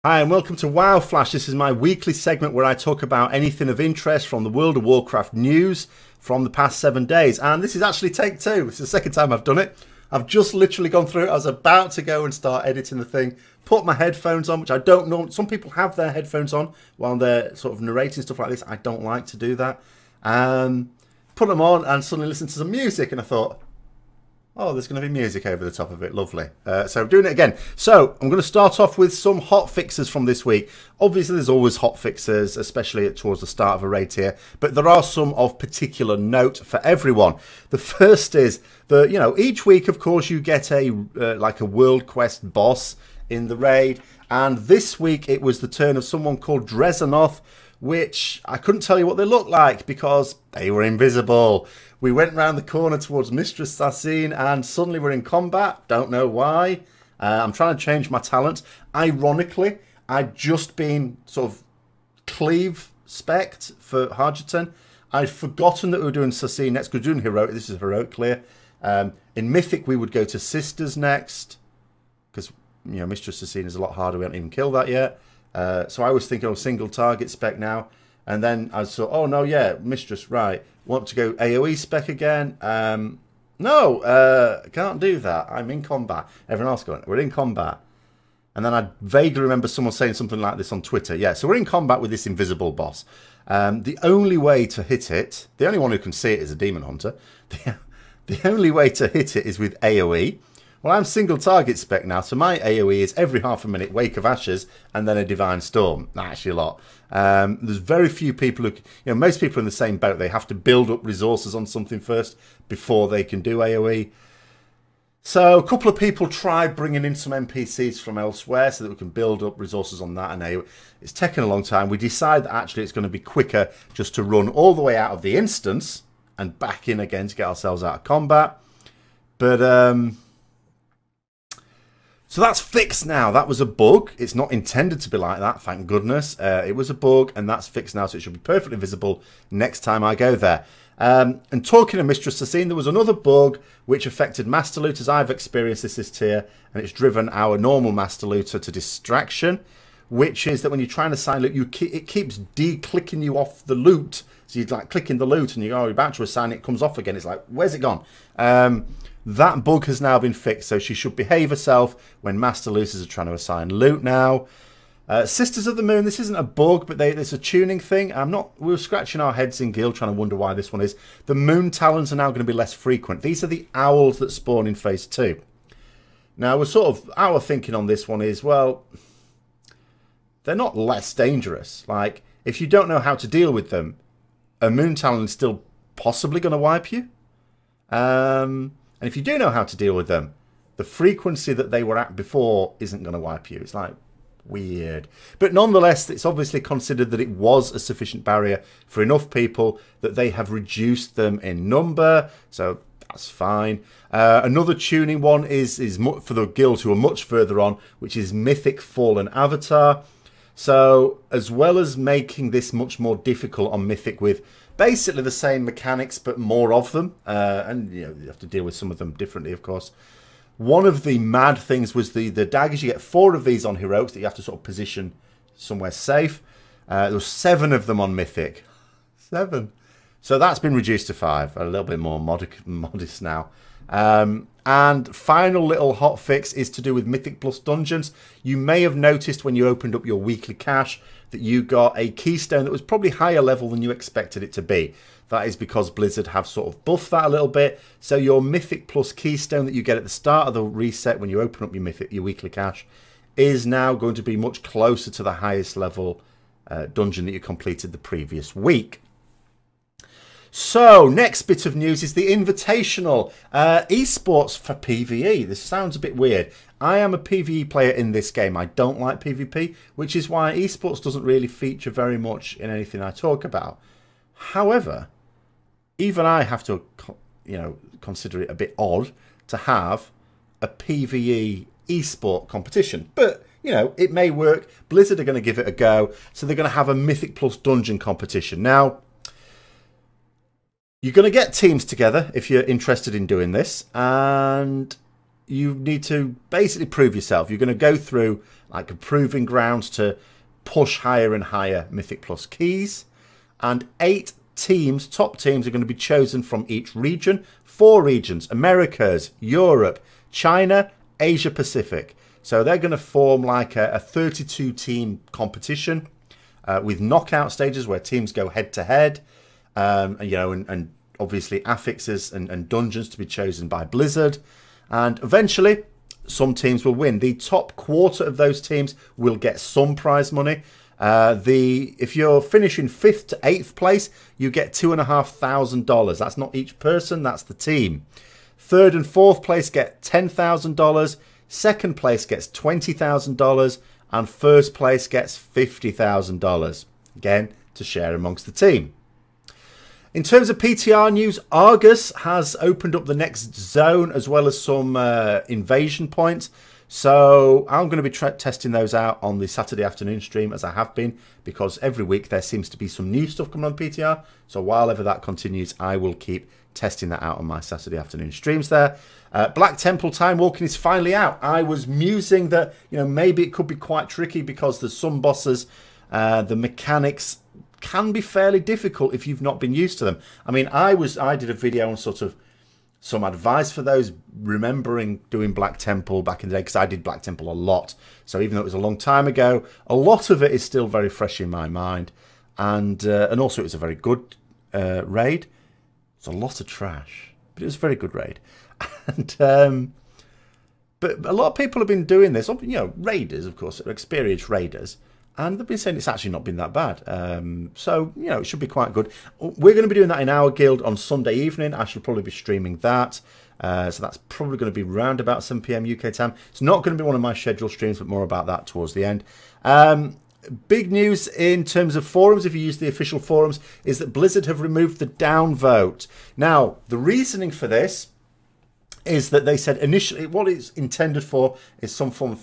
Hi and welcome to WoW Flash. This is my weekly segment where I talk about anything of interest from the World of Warcraft news from the past 7 days. And this is actually take two. It's the second time I've done it. I've just literally gone through it. I was about to go and start editing the thing, put my headphones on, which I don't know. Some people have their headphones on while they're sort of narrating stuff like this. I don't like to do that. Put them on and suddenly listen to some music and I thought, oh, there's going to be music over the top of it. Lovely. So I'm doing it again. So I'm going to start off with some hot fixes from this week. Obviously, there's always hot fixes, especially towards the start of a raid tier. But there are some of particular note for everyone. The first is that, each week, of course, you get a like a world quest boss in the raid. And this week, it was the turn of someone called Drezanoth, which I couldn't tell you what they looked like because they were invisible. We went round the corner towards Mistress Sassine and suddenly we're in combat. Don't know why. I'm trying to change my talent. Ironically, I'd just been sort of cleave spec'd for Hargerton. I'd forgotten that we were doing Sassine next because we're doing Heroic. This is Heroic clear. In Mythic, we would go to Sisters next because, Mistress Sassine is a lot harder. We haven't even killed that yet. So I was thinking, oh, single target spec now. And then I saw, oh, no, yeah, Mistress, right. Want to go AoE spec again? No, can't do that. I'm in combat. Everyone else going, we're in combat. And then I vaguely remember someone saying something like this on Twitter. Yeah, so we're in combat with this invisible boss. The only way to hit it, the only one who can see it is a Demon Hunter. The only way to hit it is with AoE. Well, I'm single target spec now, so my AoE is every half a minute, Wake of Ashes, and then a Divine Storm. Actually a lot. There's very few people who, most people are in the same boat. They have to build up resources on something first before they can do AoE. So a couple of people tried bringing in some NPCs from elsewhere so that we can build up resources on that and AoE. It's taken a long time. We decide that actually it's going to be quicker just to run all the way out of the instance and back in again to get ourselves out of combat. But, so that's fixed now. That was a bug. It's not intended to be like that, thank goodness. It was a bug, and that's fixed now, so it should be perfectly visible next time I go there. And talking to Mistress Sassine, there was another bug which affected Master Looters. I've experienced this tier, and it's driven our normal Master Looter to distraction, which is that when you're trying to assign loot, it keeps de-clicking you off the loot. So you're like clicking the loot, and you're about to assign it, it comes off again. It's like, where's it gone? That bug has now been fixed, so she should behave herself when Master Looters are trying to assign loot now. Sisters of the Moon, this isn't a bug, but it's a tuning thing. We were scratching our heads in guild trying to wonder why this one is. The Moon Talons are now going to be less frequent. These are the owls that spawn in Phase 2. Now, our thinking on this one is, well, they're not less dangerous. Like, if you don't know how to deal with them, a Moon Talon is still possibly going to wipe you. And if you do know how to deal with them, the frequency that they were at before isn't going to wipe you. It's like weird. But nonetheless, it's obviously considered that it was a sufficient barrier for enough people that they have reduced them in number. So that's fine. Another tuning one is for the guilds who are much further on, which is Mythic Fallen Avatar. So as well as making this much more difficult on Mythic with basically the same mechanics, but more of them. And you have to deal with some of them differently, of course. One of the mad things was the daggers. You get 4 of these on Heroics that you have to sort of position somewhere safe. There were 7 of them on Mythic. 7. So that's been reduced to 5. A little bit more modest now. And final little hot fix is to do with Mythic Plus Dungeons. You may have noticed when you opened up your weekly cache that you got a keystone that was probably higher level than you expected it to be. That is because Blizzard have sort of buffed that a little bit. So your Mythic Plus keystone that you get at the start of the reset when you open up your weekly cache is now going to be much closer to the highest level dungeon that you completed the previous week. So, next bit of news is the Invitational. Esports for PvE. This sounds a bit weird. I am a PvE player in this game. I don't like PvP, which is why esports doesn't really feature very much in anything I talk about. However, even I have to, consider it a bit odd to have a PvE esport competition. But, it may work. Blizzard are going to give it a go. So they're going to have a Mythic Plus Dungeon competition. Now, you're going to get teams together if you're interested in doing this, and you need to basically prove yourself. You're going to go through like a proving ground to push higher and higher Mythic Plus keys. And 8 teams, top teams, are going to be chosen from each region. 4 regions: Americas, Europe, China, Asia Pacific. So they're going to form like a 32 team competition with knockout stages where teams go head to head. And obviously affixes and dungeons to be chosen by Blizzard. And eventually some teams will win. The top quarter of those teams will get some prize money. If you're finishing 5th to 8th place, you get $2,500. That's not each person, that's the team. 3rd and 4th place get $10,000. 2nd place gets $20,000. And 1st place gets $50,000. Again, to share amongst the team. In terms of PTR news, Argus has opened up the next zone as well as some invasion points. So I'm going to be testing those out on the Saturday afternoon stream, as I have been, because every week there seems to be some new stuff coming on PTR. So while ever that continues, I will keep testing that out on my Saturday afternoon streams there. Black Temple Time Walking is finally out. I was musing that, maybe it could be quite tricky because there's some bosses, the mechanics can be fairly difficult if you've not been used to them. I mean, I did a video on sort of some advice for those remembering doing Black Temple back in the day, because I did Black Temple a lot. So even though it was a long time ago, a lot of it is still very fresh in my mind. And also it was a very good raid. It's a lot of trash, but it was a very good raid. And but a lot of people have been doing this. Raiders, of course, are experienced raiders. And they've been saying it's actually not been that bad. So, it should be quite good. We're going to be doing that in our guild on Sunday evening. I shall probably be streaming that. So that's probably going to be round about 7 PM UK time. It's not going to be one of my scheduled streams, but more about that towards the end. Big news in terms of forums, if you use the official forums, is that Blizzard have removed the downvote. Now, the reasoning for this is that they said initially what it's intended for is some form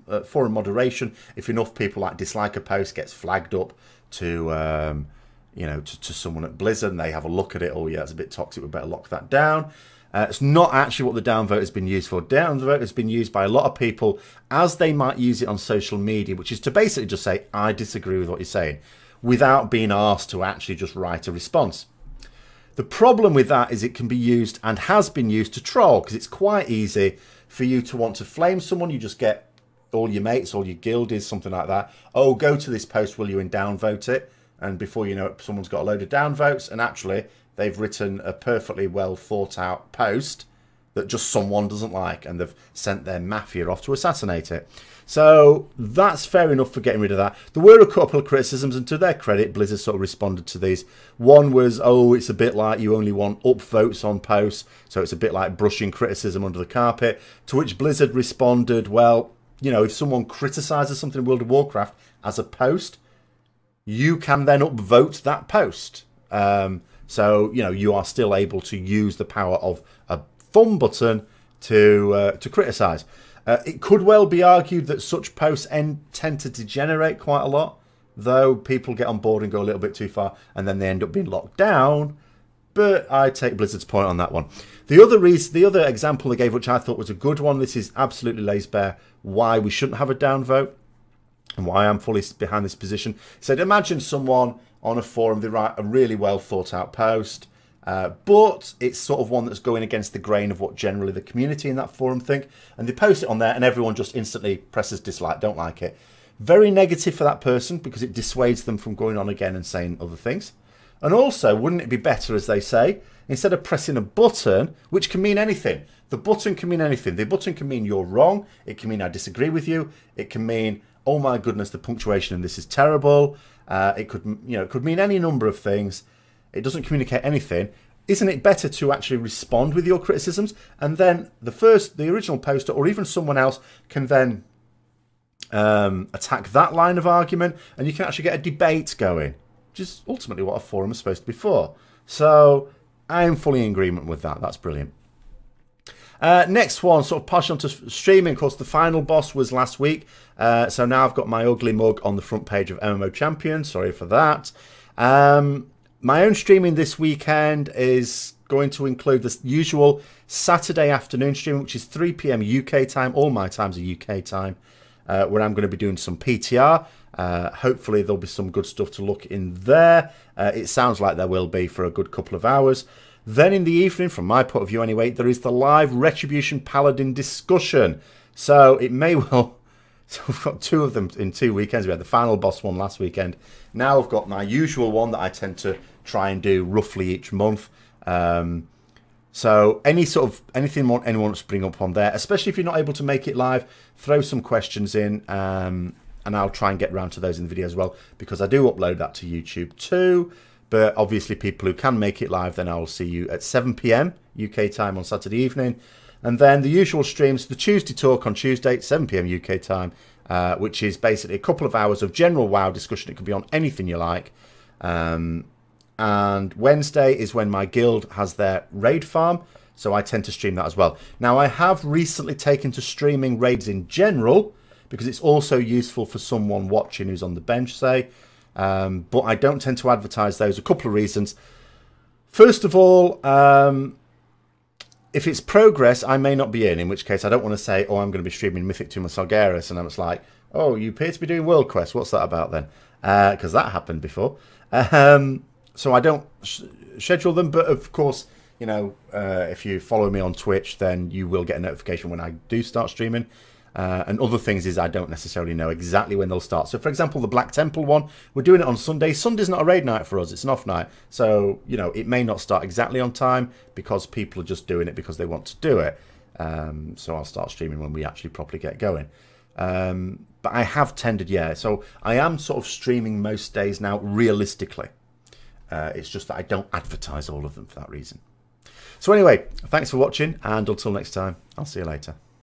of forum moderation. If enough people dislike a post, gets flagged up to to someone at Blizzard, and they have a look at it. Oh yeah, it's a bit toxic, we better lock that down. It's not actually what the downvote has been used for. Downvote has been used by a lot of people as they might use it on social media, which is to basically just say, I disagree with what you're saying, without being asked to actually just write a response. The problem with that is it can be used, and has been used, to troll, because it's quite easy for you to want to flame someone. You just get all your mates, all your guildies, something like that. Oh, go to this post, will you, and downvote it. And before you know it, someone's got a load of downvotes, and actually they've written a perfectly well thought out post that just someone doesn't like, and they've sent their mafia off to assassinate it. So that's fair enough for getting rid of that. There were a couple of criticisms, and to their credit, Blizzard sort of responded to these. One was, oh, it's a bit like you only want upvotes on posts, so it's a bit like brushing criticism under the carpet. To which Blizzard responded, well, if someone criticises something in World of Warcraft as a post, you can then upvote that post. So, you are still able to use the power of a thumb button to criticise. It could well be argued that such posts tend to degenerate quite a lot, though people get on board and go a little bit too far, and then they end up being locked down. But I take Blizzard's point on that one. The other example they gave, which I thought was a good one, this is absolutely lays bare why we shouldn't have a downvote and why I'm fully behind this position. He said, imagine someone on a forum, they write a really well thought out post, but it's sort of one that's going against the grain of what generally the community in that forum think, and they post it on there and everyone just instantly presses dislike, don't like it. Very negative for that person, because it dissuades them from going on again and saying other things. And also, wouldn't it be better, as they say, instead of pressing a button, which can mean anything, the button can mean anything. The button can mean you're wrong, it can mean I disagree with you, it can mean, oh my goodness, the punctuation in this is terrible. It could mean any number of things. It doesn't communicate anything. Isn't it better to actually respond with your criticisms, and then the original poster or even someone else can then attack that line of argument, and you can actually get a debate going, which is ultimately what a forum is supposed to be for. So I am fully in agreement with that. That's brilliant. Next one, sort of passing on to streaming. Of course, the final boss was last week. So now I've got my ugly mug on the front page of MMO Champion. Sorry for that. My own streaming this weekend is going to include the usual Saturday afternoon stream, which is 3 PM UK time. All my times are UK time. where I'm going to be doing some PTR. Hopefully there'll be some good stuff to look in there. It sounds like there will be for a good couple of hours. Then in the evening, from my point of view anyway, there is the live Retribution Paladin discussion. So it may well... So we've got 2 of them in 2 weekends. We had the final boss one last weekend. Now I've got my usual one that I tend to try and do roughly each month. So anything anyone wants to bring up on there, especially if you're not able to make it live, throw some questions in, and I'll try and get around to those in the video as well, because I do upload that to YouTube too. But obviously people who can make it live, then I will see you at 7 PM UK time on Saturday evening. And then the usual streams, the Tuesday talk on Tuesday, 7 PM UK time, which is basically a couple of hours of general WoW discussion. It can be on anything you like. And Wednesday is when my guild has their raid farm, so I tend to stream that as well. Now, I have recently taken to streaming raids in general, because it's also useful for someone watching who's on the bench, say. But I don't tend to advertise those. A couple of reasons. First of all, if it's progress, I may not be in which case I don't want to say, oh, I'm going to be streaming Mythic 2 Salgaris, and I'm just like, oh, you appear to be doing World Quest. What's that about then? Because that happened before. So I don't schedule them, but of course, you know, if you follow me on Twitch, then you will get a notification when I do start streaming. And other things is I don't necessarily know exactly when they'll start. So, for example, the Black Temple one, we're doing it on Sunday. Sunday's not a raid night for us. It's an off night. So, you know, it may not start exactly on time because people are just doing it because they want to do it. So I'll start streaming when we actually properly get going. But I have tended, yeah. So I am sort of streaming most days now, realistically. It's just that I don't advertise all of them for that reason. So anyway, thanks for watching, and until next time, I'll see you later.